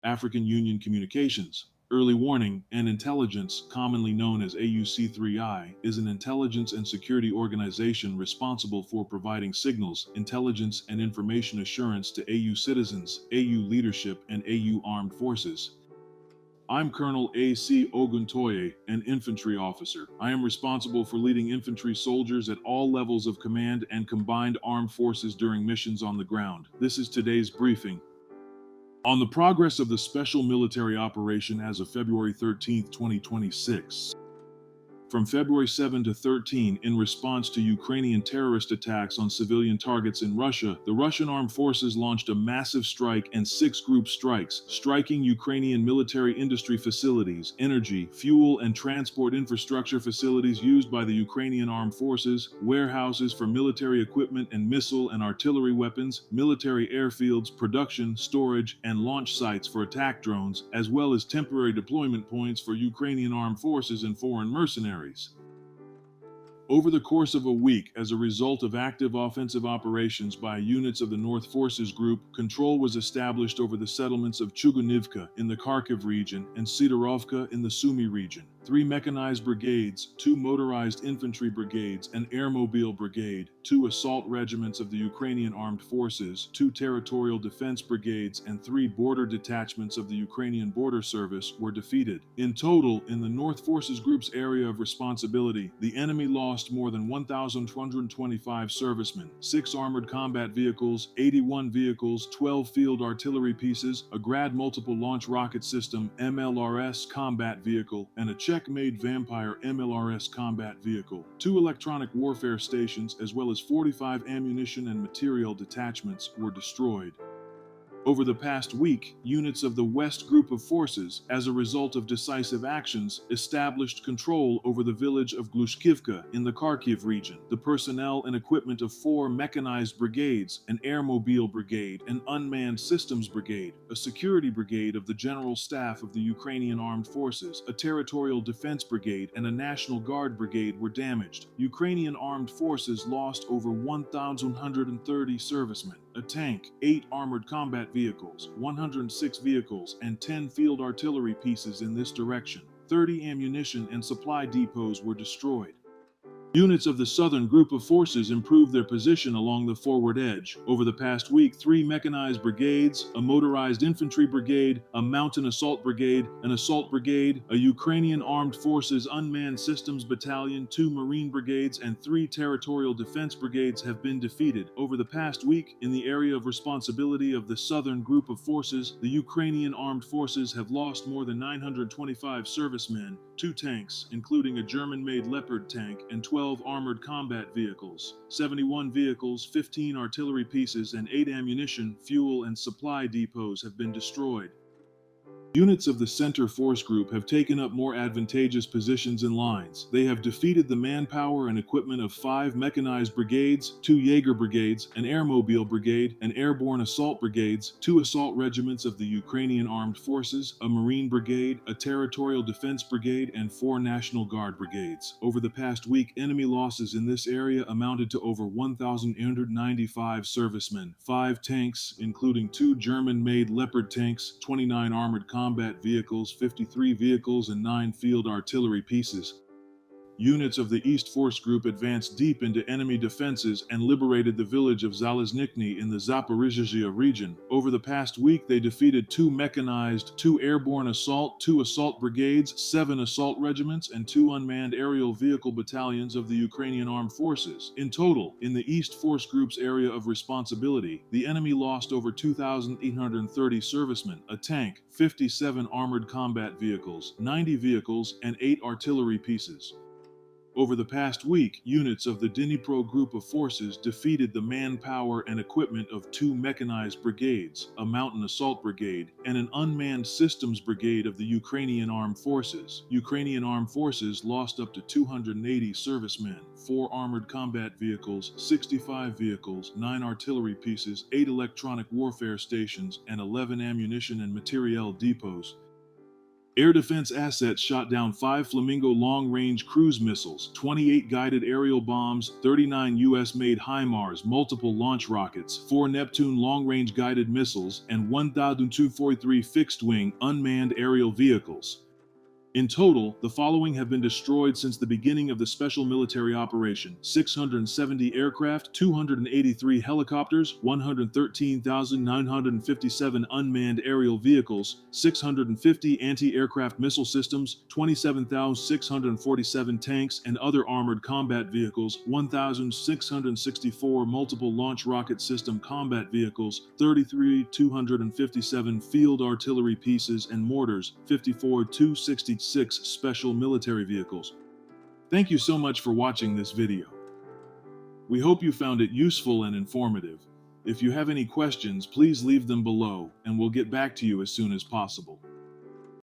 African Union Communications. Early Warning and Intelligence, commonly known as AUC3I, is an intelligence and security organization responsible for providing signals, intelligence, and information assurance to AU citizens, AU leadership, and AU armed forces. I'm Colonel A.C. Oguntoye, an infantry officer. I am responsible for leading infantry soldiers at all levels of command and combined armed forces during missions on the ground. This is today's briefing. On the progress of the special military operation as of February 13, 2026. From February 7 to 13, in response to Ukrainian terrorist attacks on civilian targets in Russia, the Russian armed forces launched a massive strike and 6 group strikes, striking Ukrainian military industry facilities, energy, fuel, and transport infrastructure facilities used by the Ukrainian armed forces, warehouses for military equipment and missile and artillery weapons, military airfields, production, storage, and launch sites for attack drones, as well as temporary deployment points for Ukrainian armed forces and foreign mercenaries. Over the course of a week, as a result of active offensive operations by units of the North Forces Group, control was established over the settlements of Chugunivka in the Kharkiv region and Sidorovka in the Sumy region. 3 mechanized brigades, 2 motorized infantry brigades, an airmobile brigade, 2 assault regiments of the Ukrainian armed forces, 2 territorial defense brigades, and 3 border detachments of the Ukrainian border service were defeated. In total, in the North Forces Group's area of responsibility, the enemy lost more than 1,225 servicemen, 6 armored combat vehicles, 81 vehicles, 12 field artillery pieces, a Grad multiple launch rocket system MLRS combat vehicle, and a Czech-made Vampire MLRS combat vehicle. 2 electronic warfare stations as well as 45 ammunition and material detachments were destroyed. Over the past week, units of the West Group of Forces, as a result of decisive actions, established control over the village of Glushkivka in the Kharkiv region. The personnel and equipment of 4 mechanized brigades, an airmobile brigade, an unmanned systems brigade, a security brigade of the General Staff of the Ukrainian Armed Forces, a territorial defense brigade, and a National Guard brigade were damaged. Ukrainian armed forces lost over 1,130 servicemen, a tank, 8 armored combat vehicles, 106 vehicles, and 10 field artillery pieces in this direction. 30 ammunition and supply depots were destroyed. Units of the Southern Group of Forces improved their position along the forward edge. Over the past week, 3 mechanized brigades, a motorized infantry brigade, a mountain assault brigade, an assault brigade, a Ukrainian Armed Forces unmanned systems battalion, 2 Marine brigades, and 3 territorial defense brigades have been defeated. Over the past week, in the area of responsibility of the Southern Group of Forces, the Ukrainian Armed Forces have lost more than 925 servicemen, 2 tanks, including a German-made Leopard tank, and 12 armored combat vehicles, 71 vehicles, 15 artillery pieces, and 8 ammunition, fuel, and supply depots have been destroyed. Units of the Center Force Group have taken up more advantageous positions and lines. They have defeated the manpower and equipment of 5 mechanized brigades, 2 Jaeger brigades, an airmobile brigade, an airborne assault brigades, 2 assault regiments of the Ukrainian Armed Forces, a Marine brigade, a territorial defense brigade, and 4 National Guard brigades. Over the past week, enemy losses in this area amounted to over 1,895 servicemen, 5 tanks, including 2 German-made Leopard tanks, 29 armored combat vehicles, 53 vehicles, and 9 field artillery pieces. Units of the East Force Group advanced deep into enemy defenses and liberated the village of Zalaznikny in the Zaporizhzhia region. Over the past week, they defeated 2 mechanized, 2 airborne assault, 2 assault brigades, 7 assault regiments, and 2 unmanned aerial vehicle battalions of the Ukrainian Armed Forces. In total, in the East Force Group's area of responsibility, the enemy lost over 2,830 servicemen, a tank, 57 armored combat vehicles, 90 vehicles, and 8 artillery pieces. Over the past week, units of the Dnipro Group of Forces defeated the manpower and equipment of 2 mechanized brigades, a mountain assault brigade, and an unmanned systems brigade of the Ukrainian Armed Forces. Ukrainian Armed Forces lost up to 280 servicemen, 4 armored combat vehicles, 65 vehicles, 9 artillery pieces, 8 electronic warfare stations, and 11 ammunition and materiel depots. Air defense assets shot down 5 Flamingo long-range cruise missiles, 28 guided aerial bombs, 39 U.S.-made HIMARS multiple launch rockets, 4 Neptune long-range guided missiles, and 1,243 fixed-wing unmanned aerial vehicles. In total, the following have been destroyed since the beginning of the special military operation: 670 aircraft, 283 helicopters, 113,957 unmanned aerial vehicles, 650 anti-aircraft missile systems, 27,647 tanks and other armored combat vehicles, 1,664 multiple launch rocket system combat vehicles, 33,257 field artillery pieces and mortars, 54,266 special military vehicles. Thank you so much for watching this video. We hope you found it useful and informative. If you have any questions, please leave them below, and we'll get back to you as soon as possible.